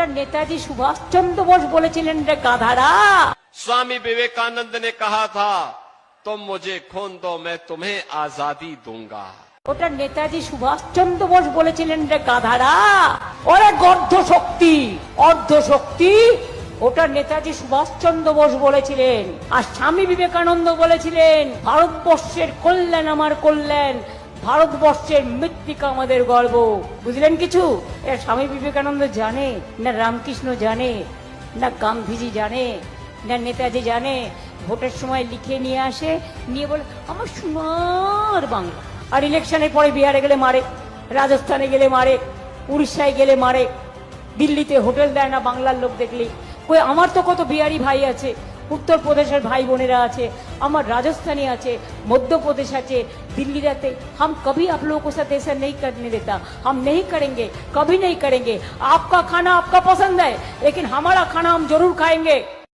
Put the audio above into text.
ওটা নেতাজি সুভাষচন্দ্র বোস বলেছিলেন রে গাধারা। स्वामी विवेकानंद ने कहा था तुम मुझे खून दो मैं तुम्हें आजादी दूंगा। ওটা নেতাজি সুভাষচন্দ্র বোস বলেছিলেন রে গাধারা। ওরে গর্ধ শক্তি অর্ধ শক্তি, ওটা নেতাজি সুভাষচন্দ্র বোস বলেছিলেন। আর স্বামী বিবেকানন্দ বলেছিলেন ভারতবর্ষের কল্যাণ আমার কল্যাণ, ভারতবর্ষের মৃত্তিকা আমাদের গর্ব। বুঝলেন কিছু? এর স্বামী বিবেকানন্দ জানে না, রামকৃষ্ণ জানে না, গান্ধীজি জানে না, নেতাজি জানে? ভোটের সময় লিখে নিয়ে আসে, নিয়ে বলে আমার সোনার বাংলা। আর ইলেকশনের পরে বিহারে গেলে মারে, রাজস্থানে গেলে মারে, উড়িষ্যায় গেলে মারে, দিল্লিতে হোটেল দেয় না বাংলার লোক দেখলে। কই আমার তো কত বিহারি ভাই আছে, উত্তরপ্রদেশের ভাই বোনেরা আছে, আমার রাজস্থানী আছে, মধ্যপ্রদেশ আছে, दिल्ली रहते। हम कभी आप लोगों को साथ ऐसा नहीं करने देता, हम नहीं करेंगे, कभी नहीं करेंगे। आपका खाना आपका पसंद है, लेकिन हमारा खाना हम जरूर खाएंगे।